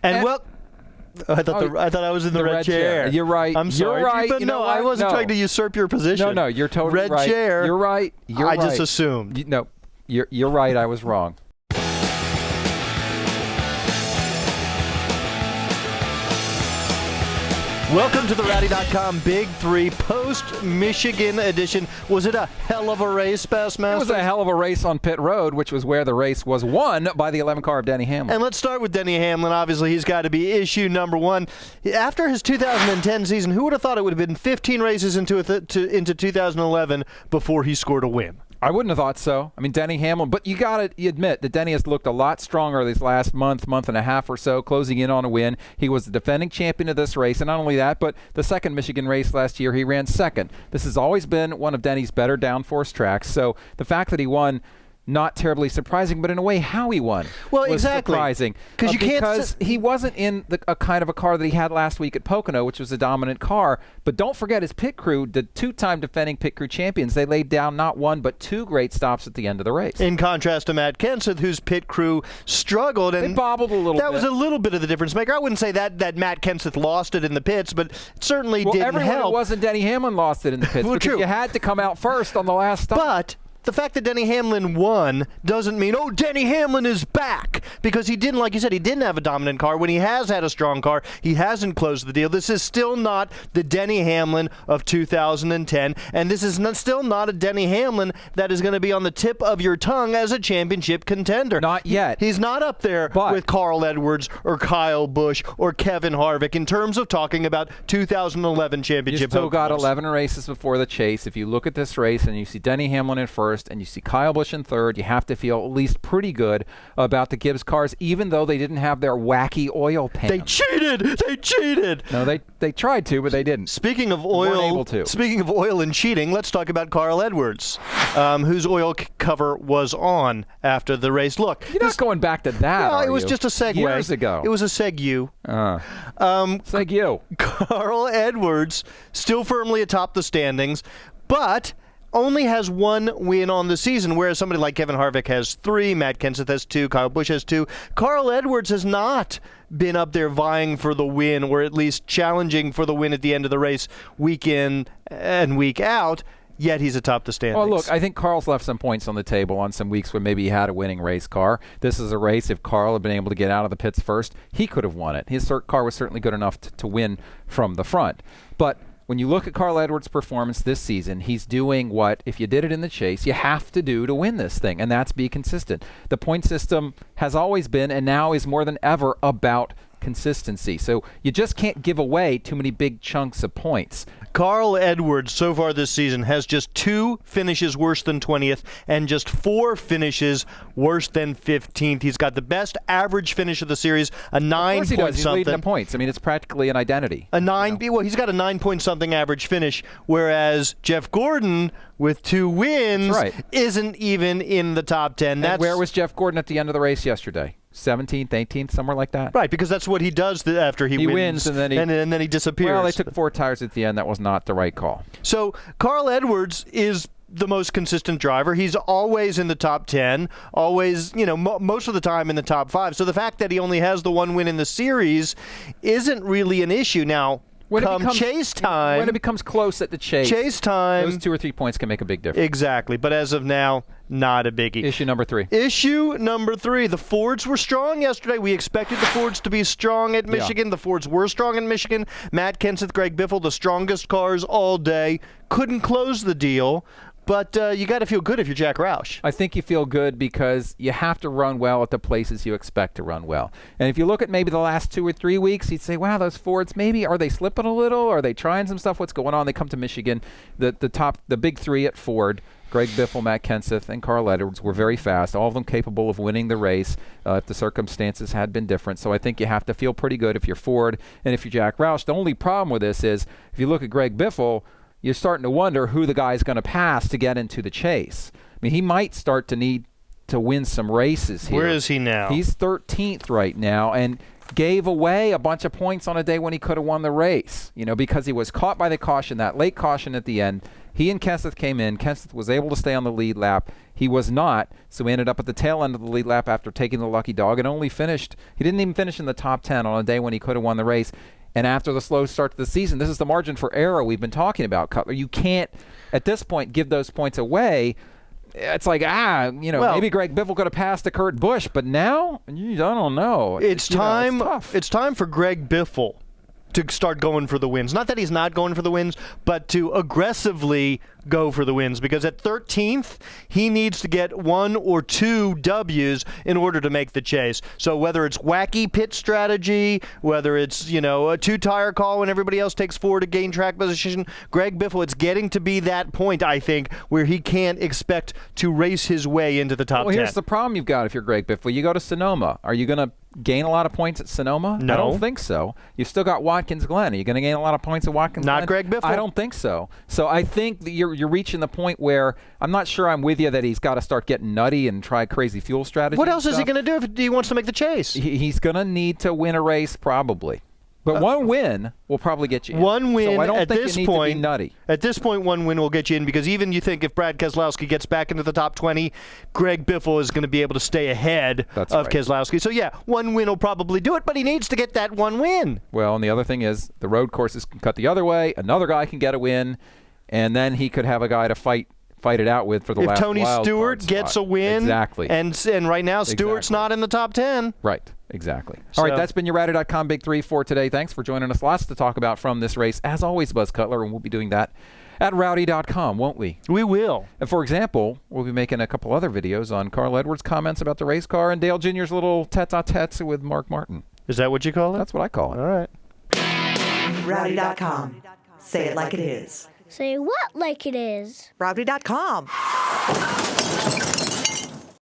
And well, I thought I was in the red chair. You're right. I'm sorry. You're right. But no, I wasn't trying to usurp your position. No, you're totally red right. Chair. You're right. I just assumed. No, you're right. I was wrong. Welcome to the Rowdy.com Big Three post-Michigan edition. Was it a hell of a race, Bassmaster? It was a hell of a race on pit road, which was where the race was won by the 11 car of Denny Hamlin. And let's start with Denny Hamlin. Obviously, he's got to be issue number one. After his 2010 season, who would have thought it would have been 15 races into 2011 before he scored a win? I wouldn't have thought so. I mean, Denny Hamlin, but you got to admit that Denny has looked a lot stronger these last month and a half or so, closing in on a win. He was the defending champion of this race, and not only that, but the second Michigan race last year, he ran second. This has always been one of Denny's better downforce tracks, so the fact that he won, not terribly surprising, but in a way, how he won was surprising. Because he wasn't in a kind of a car that he had last week at Pocono, which was a dominant car. But don't forget his pit crew, the two-time defending pit crew champions. They laid down not one, but two great stops at the end of the race. In contrast to Matt Kenseth, whose pit crew struggled. And they bobbled a little bit. That was a little bit of the difference maker. I wouldn't say that Matt Kenseth lost it in the pits, but it certainly didn't help. Everyone who wasn't Denny Hamlin lost it in the pits because you had to come out first on the last stop. But the fact that Denny Hamlin won doesn't mean, oh, Denny Hamlin is back, because he didn't, like you said, he didn't have a dominant car. When he has had a strong car, he hasn't closed the deal. This is still not the Denny Hamlin of 2010, and this is still not a Denny Hamlin that is going to be on the tip of your tongue as a championship contender. Not yet. He's not up there with Carl Edwards or Kyle Busch or Kevin Harvick in terms of talking about 2011 championship. You still got 11 races before the chase. If you look at this race and you see Denny Hamlin in first, and you see Kyle Busch in third, you have to feel at least pretty good about the Gibbs cars, even though they didn't have their wacky oil pan. They cheated! No, they tried to, but they didn't. Speaking of oil and cheating, let's talk about Carl Edwards, whose oil cover was on after the race. Look, you're not going back to that. No, it was just a segue. Years ago. It was a segue. Segue. Carl Edwards still firmly atop the standings, but only has one win on the season, whereas somebody like Kevin Harvick has 3, Matt Kenseth has 2, Kyle Busch has 2. Carl Edwards has not been up there vying for the win, or at least challenging for the win at the end of the race week in and week out, yet he's atop the standings. Well, look, I think Carl's left some points on the table on some weeks when maybe he had a winning race car. This is a race, if Carl had been able to get out of the pits first, he could have won it. His car was certainly good enough to win from the front. But when you look at Carl Edwards' performance this season, he's doing what, if you did it in the chase, you have to do to win this thing, and that's be consistent. The point system has always been, and now is more than ever, about consistency. So you just can't give away too many big chunks of points. Carl Edwards so far this season has just 2 finishes worse than 20th and just 4 finishes worse than 15th. He's got the best average finish of the series, a 9 point something. He's leading the points. I mean, it's practically an identity. Well, he's got a 9 point something average finish, whereas Jeff Gordon with 2 wins isn't even in the top 10. And where was Jeff Gordon at the end of the race yesterday? 17th, 18th, somewhere like that? Right, because that's what he does after he wins and then he disappears. Well, they took 4 tires at the end. That was not the right call. So Carl Edwards is the most consistent driver. He's always in the top 10, always, most of the time in the top 5. So the fact that he only has the 1 win in the series isn't really an issue. Now, when it becomes close at the chase time, those 2 or 3 points can make a big difference. Exactly, but as of now, not a biggie. Issue number 3. The Fords were strong yesterday. We expected the Fords to be strong at Michigan. The Fords were strong in Michigan. Matt Kenseth, Greg Biffle, the strongest cars all day, couldn't close the deal. But you got to feel good if you're Jack Roush. I think you feel good because you have to run well at the places you expect to run well. And if you look at maybe the last 2 or 3 weeks, you'd say, wow, those Fords, maybe, are they slipping a little? Are they trying some stuff? What's going on? They come to Michigan. The big 3 at Ford, Greg Biffle, Matt Kenseth, and Carl Edwards were very fast, all of them capable of winning the race if the circumstances had been different. So I think you have to feel pretty good if you're Ford and if you're Jack Roush. The only problem with this is if you look at Greg Biffle, you're starting to wonder who the guy's going to pass to get into the chase. I mean, he might start to need to win some races here. Where is he now? He's 13th right now and gave away a bunch of points on a day when he could have won the race, because he was caught by the caution, that late caution at the end. He and Kenseth came in. Kenseth was able to stay on the lead lap. He was not, so he ended up at the tail end of the lead lap after taking the lucky dog and only finished. He didn't even finish in the top 10 on a day when he could have won the race. And after the slow start to the season, this is the margin for error we've been talking about, Cutler. You can't, at this point, give those points away. It's like, maybe Greg Biffle could have passed to Kurt Busch, but now, I don't know. It's time. It's tough. It's time for Greg Biffle to start going for the wins. Not that he's not going for the wins, but to aggressively go for the wins, because at 13th, he needs to get 1 or 2 W's in order to make the chase. So whether it's wacky pit strategy, whether it's, a 2-tire call when everybody else takes 4 to gain track position, Greg Biffle, it's getting to be that point, I think, where he can't expect to race his way into the top 10. Well, here's the problem you've got if you're Greg Biffle. You go to Sonoma. Are you going to gain a lot of points at Sonoma? No. I don't think so. You've still got Watkins Glen. Are you going to gain a lot of points at Watkins Glen? Not Greg Biffle. I don't think so. So I think that you're reaching the point where I'm not sure I'm with you that he's got to start getting nutty and try crazy fuel strategy. What else is he going to do if he wants to make the chase? He's going to need to win a race probably. But one win will probably get you in. One win so I don't at think this you need point. to be nutty. At this point, one win will get you in, because even you think if Brad Keselowski gets back into the top 20, Greg Biffle is going to be able to stay ahead of right. Keselowski. So yeah, one win will probably do it, but he needs to get that one win. Well, and the other thing is the road courses can cut the other way. Another guy can get a win, and then he could have a guy to fight it out with for the last Tony wild Stewart card gets spot. a win, Exactly. and right now Stewart's not in the top 10. Right, exactly. All right, that's been your Rowdy.com Big 3 for today. Thanks for joining us. Lots to talk about from this race. As always, Buzz Cutler, and we'll be doing that at Rowdy.com, won't we? We will. And for example, we'll be making a couple other videos on Carl Edwards' comments about the race car and Dale Jr.'s little tete-a-tetes with Mark Martin. Is that what you call it? That's what I call it. All right. Rowdy.com. Say it like it is. Say what like it is? Rowdy.com.